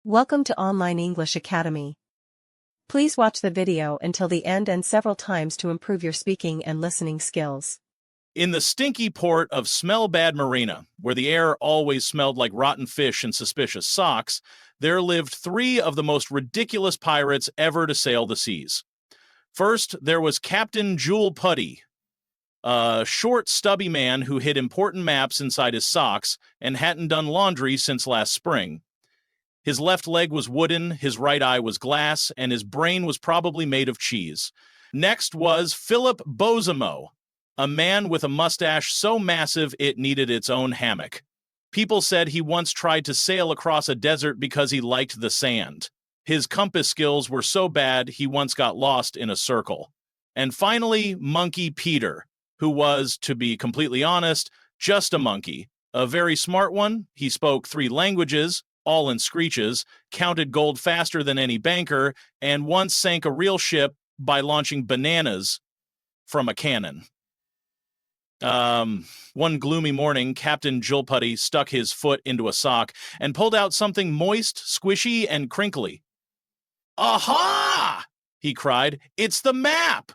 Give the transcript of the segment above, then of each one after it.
Welcome to Online English Academy. Please watch the video until the end and several times to improve your speaking and listening skills. In the stinky port of Smell Bad Marina, where the air always smelled like rotten fish and suspicious socks, there lived three of the most ridiculous pirates ever to sail the seas. First, there was Captain Jewel Putty, a short, stubby man who hid important maps inside his socks and hadn't done laundry since last spring. His left leg was wooden, his right eye was glass, and his brain was probably made of cheese. Next was Philip Bozimo, a man with a mustache so massive it needed its own hammock. People said he once tried to sail across a desert because he liked the sand. His compass skills were so bad he once got lost in a circle. And finally, Monkey Peter, who was, to be completely honest, just a monkey. A very smart one. He spoke 3 languages, all in screeches, counted gold faster than any banker, and once sank a real ship by launching bananas from a cannon. One gloomy morning, Captain Julputty stuck his foot into a sock and pulled out something moist, squishy, and crinkly. "Aha!" he cried. "It's the map!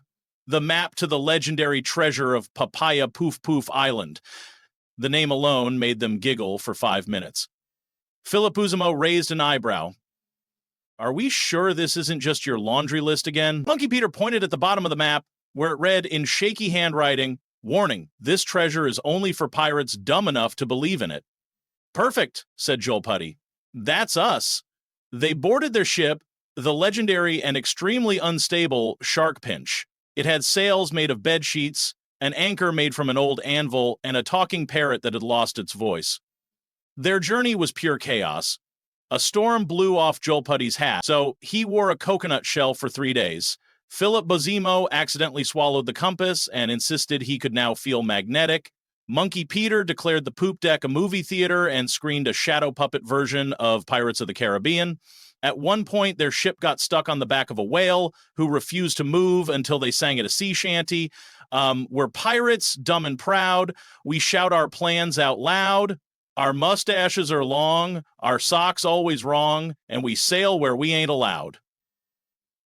The map to the legendary treasure of Papaya Poof Poof Island." The name alone made them giggle for 5 minutes. Philip Bozimo raised an eyebrow. "Are we sure this isn't just your laundry list again?" Monkey Peter pointed at the bottom of the map, where it read in shaky handwriting, "Warning, this treasure is only for pirates dumb enough to believe in it." "Perfect," said Julputty. "That's us." They boarded their ship, the legendary and extremely unstable Shark Pinch. It had sails made of bed sheets, an anchor made from an old anvil, and a talking parrot that had lost its voice. Their journey was pure chaos. A storm blew off Julputty's hat, so he wore a coconut shell for 3 days. Philip Bozimo accidentally swallowed the compass and insisted he could now feel magnetic. Monkey Peter declared the poop deck a movie theater and screened a shadow puppet version of Pirates of the Caribbean. At one point, their ship got stuck on the back of a whale who refused to move until they sang at a sea shanty. We're pirates, dumb and proud. We shout our plans out loud. Our mustaches are long, our socks always wrong, and we sail where we ain't allowed.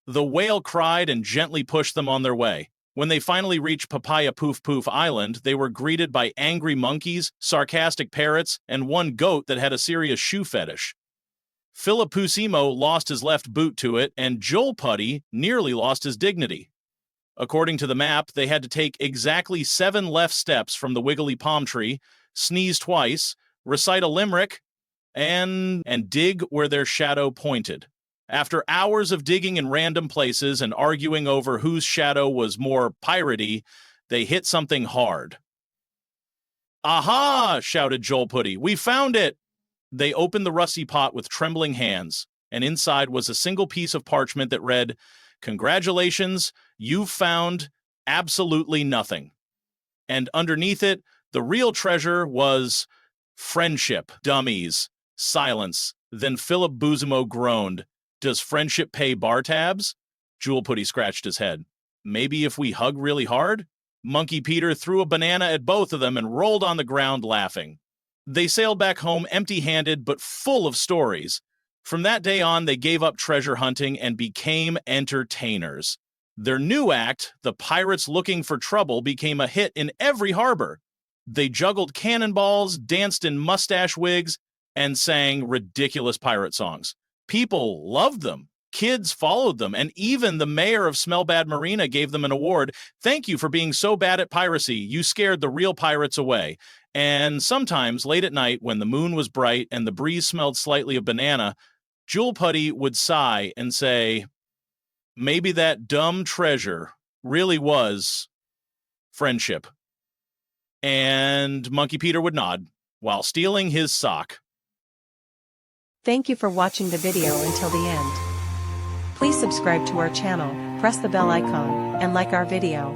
The whale cried and gently pushed them on their way. When they finally reached Papaya Poof Poof Island, they were greeted by angry monkeys, sarcastic parrots, and one goat that had a serious shoe fetish. Philip Bozimo lost his left boot to it, and Julputty nearly lost his dignity. According to the map, they had to take exactly 7 left steps from the wiggly palm tree, sneeze twice, recite a limerick, and dig where their shadow pointed. After hours of digging in random places and arguing over whose shadow was more piratey, they hit something hard. "Aha!" shouted Julputty. "We found it!" They opened the rusty pot with trembling hands, and inside was a single piece of parchment that read, "Congratulations, you've found absolutely nothing." And underneath it, the real treasure was friendship. Dummies. Silence. Then Philip Bozimo groaned. "Does friendship pay bar tabs?" Julputty scratched his head. "Maybe if we hug really hard?" Monkey Peter threw a banana at both of them and rolled on the ground laughing. They sailed back home empty-handed but full of stories. From that day on, they gave up treasure hunting and became entertainers. Their new act, The Pirates Looking for Trouble, became a hit in every harbor. They juggled cannonballs, danced in mustache wigs, and sang ridiculous pirate songs. People loved them. Kids followed them, and even the mayor of Smell Bad Marina gave them an award. "Thank you for being so bad at piracy. You scared the real pirates away." And sometimes, late at night, when the moon was bright and the breeze smelled slightly of banana, Julputty would sigh and say, "Maybe that dumb treasure really was friendship." And Monkey Peter would nod while stealing his sock. Thank you for watching the video until the end. Please subscribe to our channel, press the bell icon, and like our video.